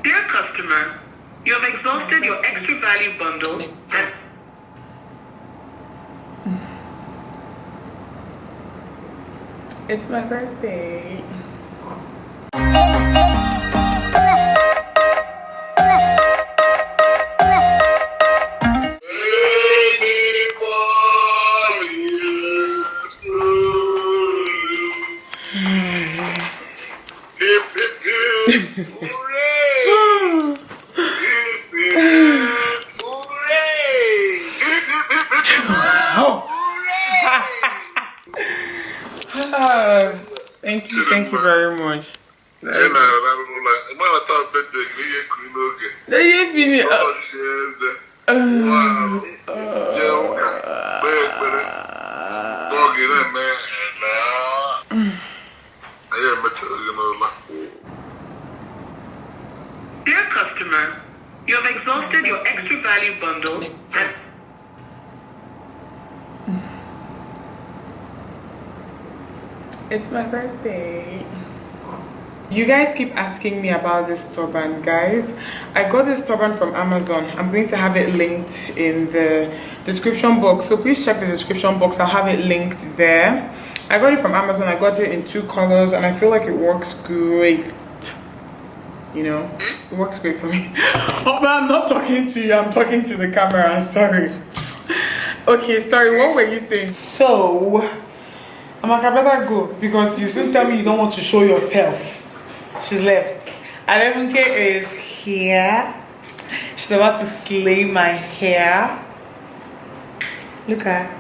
Dear customer, you have exhausted your extra value bundle and... It's my birthday. Thank you very much. Dear customer, you have exhausted your extra value bundle and... It's my birthday. You guys keep asking me about this turban, guys. I got this turban from Amazon. I'm going to have it linked in the description box, so please check the description box. I'll have it linked there. I got it from Amazon. I got it in 2 colors and I feel like it works great. You know, it works great for me. Oh, but I'm not talking to you, I'm talking to the camera. Sorry. Okay, sorry, what were you saying? So I'm like, I better go because you still tell me you don't want to show yourself. She's left. 11K is here. She's about to slay my hair. Look at her.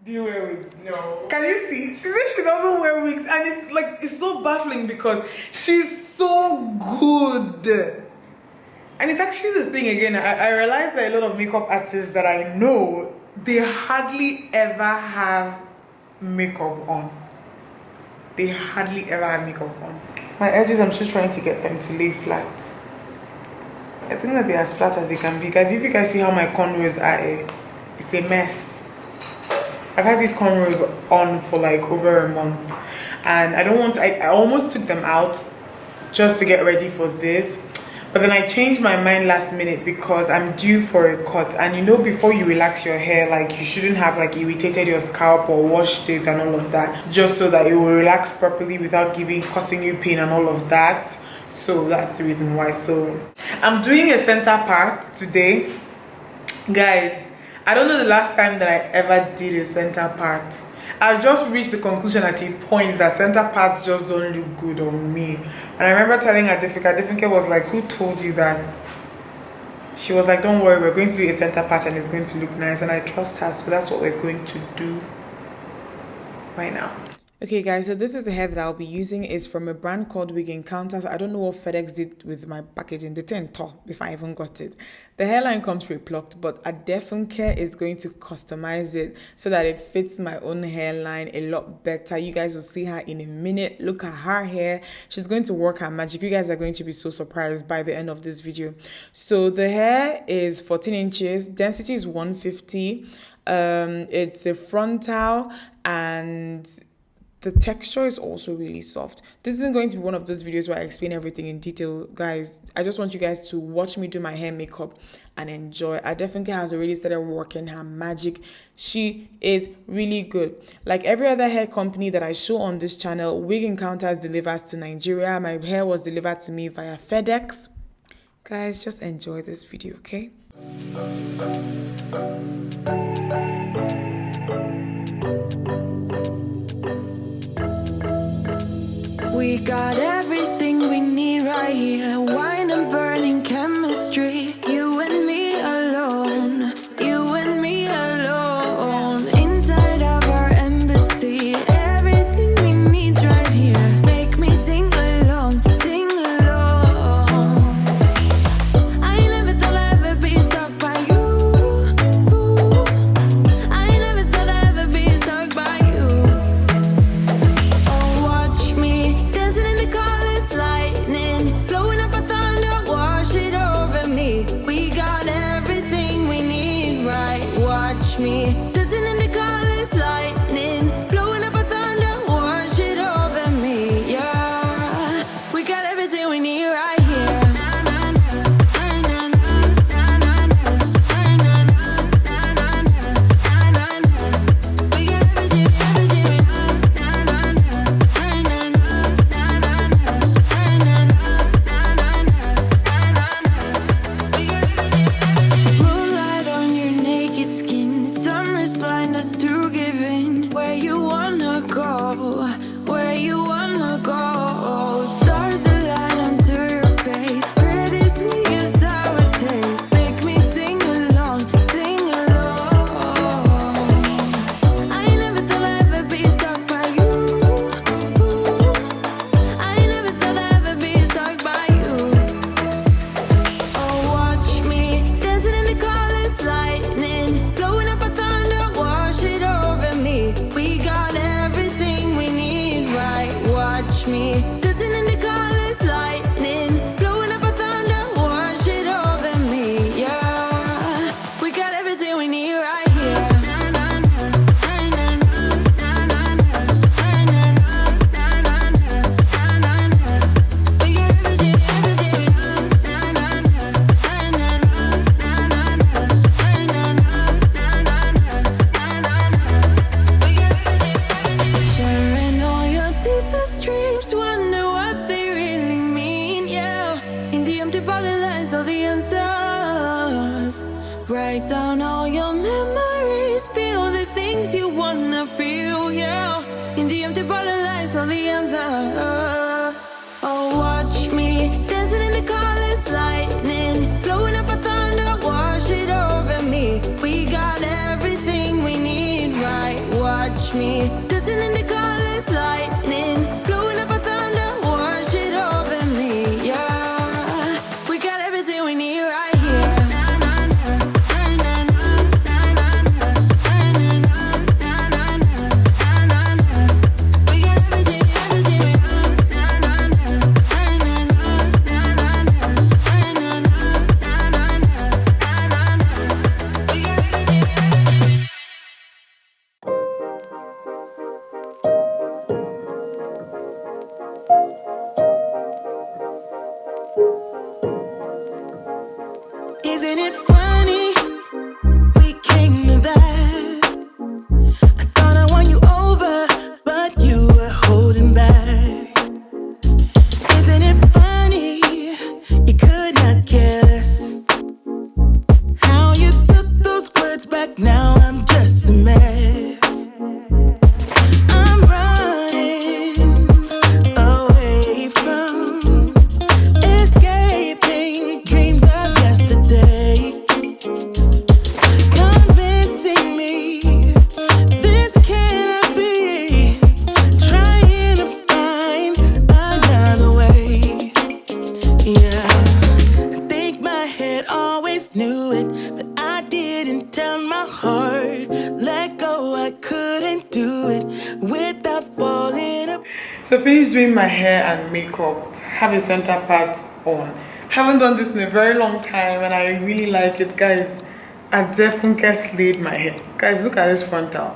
Do you wear wigs? No. Can you see? She says she doesn't wear wigs, and it's like, it's so baffling because she's so good. And it's actually the thing again, I realized that a lot of makeup artists that I know, they hardly ever have makeup on. They hardly ever have makeup on. My edges, I'm still trying to get them to lay flat. I think that they're as flat as they can be. Guys, if you guys see how my cornrows are, it's a mess. I've had these cornrows on for like over a month. And I almost took them out just to get ready for this. But then I changed my mind last minute because I'm due for a cut. And you know, before you relax your hair, like you shouldn't have like irritated your scalp or washed it and all of that, just so that it will relax properly without causing you pain and all of that. So that's the reason why. So I'm doing a center part today. Guys, I don't know the last time that I ever did a center part. I just reached the conclusion at a point that center parts just don't look good on me. And I remember telling Adifika was like, who told you that? She was like, don't worry, we're going to do a center part and it's going to look nice. And I trust her, so that's what we're going to do right now. Okay guys, so this is the hair that I'll be using. It's from a brand called WIGENCOUNTERS. I don't know what FedEx did with my packaging. They didn't talk before I even got it. The hairline comes pre-plucked, but Adefunke is going to customize it so that it fits my own hairline a lot better. You guys will see her in a minute. Look at her hair. She's going to work her magic. You guys are going to be so surprised by the end of this video. So the hair is 14 inches. Density is 150. It's a frontal and the texture is also really soft. This isn't going to be one of those videos where I explain everything in detail, guys. I just want you guys to watch me do my hair makeup and enjoy. I definitely has already started working her magic. She is really good. Like every other hair company that I show on this channel, WIGENCOUNTERS delivers to Nigeria. My hair was delivered to me via FedEx. Guys, just enjoy this video, okay? We got everything we need right here. Wine and burning chemistry. You and me alone. You and me alone. Inside of our embassy. Everything we need right here. Make me sing along. Sing along. I never thought I'd ever be stuck by you. I never thought I'd ever be stuck by you. Oh, watch me dancing in the colors, lightning blowing up. I thought things you wanna feel, yeah. In the empty bottle lies on the answer. Oh, watch me dancing in the colors, lightning, blowing up a thunder, wash it over me. We got everything we need, right? Watch me dancing in the colors, lightning, blowing up a thunder, wash it over me, yeah. We got everything we need right here. Isn't it funny? We came to that. I thought I won you over, but you were holding back. Isn't it funny? You could not care less. How you took those words back, now I'm just a mess. I'm running away from escaping dreams of yesterday. Convincing me this cannot be. Trying to find another way. Yeah, I think my head always knew it, but I didn't tell my heart. Let go, I couldn't do it without falling apart. So finished doing my hair and makeup, have a center part on. Haven't done this in a very long time and I really like it, guys. I definitely slayed my hair. Guys, look at this frontal.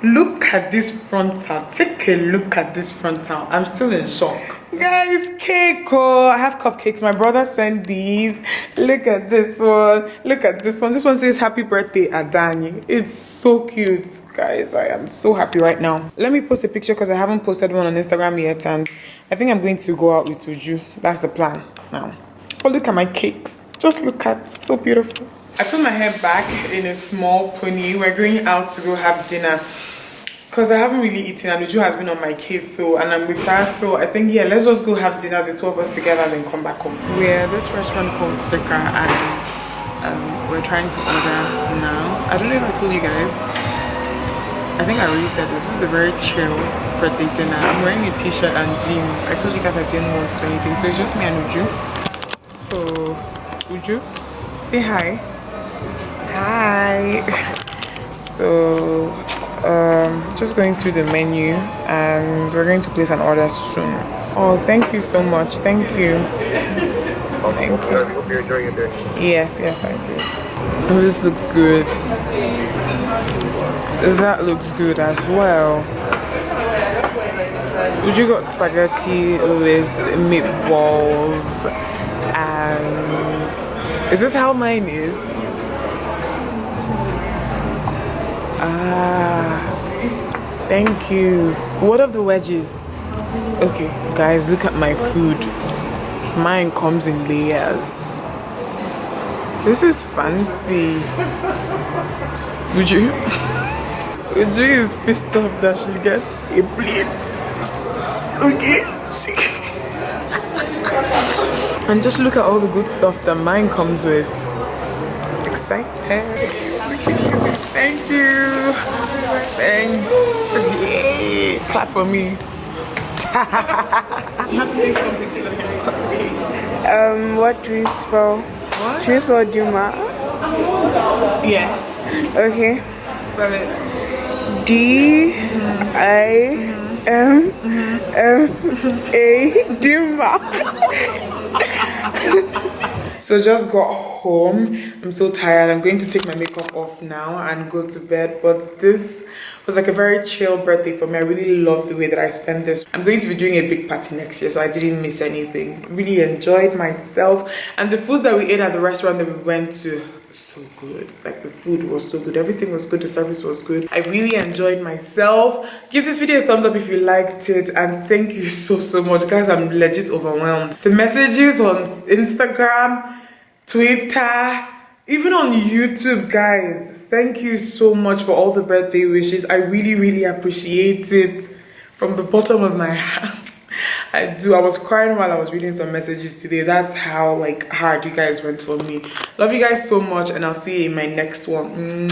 Look at this frontal. Take a look at this frontal. I'm still in shock. Guys, cake. Oh, I have cupcakes. My brother sent these. Look at this one. Look at this one. This one says happy birthday, Adani. It's so cute. Guys, I am so happy right now. Let me post a picture because I haven't posted one on Instagram yet. And I think I'm going to go out with Uju. That's the plan now. Oh, look at my cakes. Just look at, so beautiful. I put my hair back in a small pony. We're going out to go have dinner because I haven't really eaten and Uju has been on my case, so, and I'm with her, so I think, yeah, let's just go have dinner, the two of us together, and then come back home. We're at this restaurant called Sika and we're trying to order now. I don't know if I told you guys. I think I already said this. This is a very chill birthday dinner. I'm wearing a t-shirt and jeans. I told you guys I didn't want to do anything, so it's just me and Uju. So, Uju, say hi. Hi. So, just going through the menu and we're going to place an order soon. Oh, thank you so much. Thank you. Thank you. Hope you're enjoying your day. Yes, yes, I do. Oh, this looks good. That looks good as well. Would you got spaghetti with meatballs and is this how mine is? Ah, thank you. What of the wedges? Okay, guys, look at my food. Mine comes in layers. This is fancy. Uju is pissed off that she gets a plate. Okay, and just look at all the good stuff that mine comes with. Excited. Thank you. Thanks. Yay. Clap for me. I have to say something to them. What do you spell? What? Do you spell Dimma? Yeah. Okay. Spell it. D-I-M-M-A Dimma. So just got home. I'm so tired. I'm going to take my makeup off now and go to bed. But this was like a very chill birthday for me. I really love the way that I spent this. I'm going to be doing a big party next year, so I didn't miss anything. Really enjoyed myself. And the food that we ate at the restaurant that we went to, so good. Like the food was so good. Everything was good. The service was good. I really enjoyed myself. Give this video a thumbs up if you liked it. And thank you so much. Guys, I'm legit overwhelmed. The messages on Instagram, Twitter, Even on YouTube, guys, thank you so much for all the birthday wishes. I really, really appreciate it from the bottom of my heart. I do. I was crying while I was reading some messages today. That's how like hard you guys went for me. Love you guys so much, and I'll see you in my next one.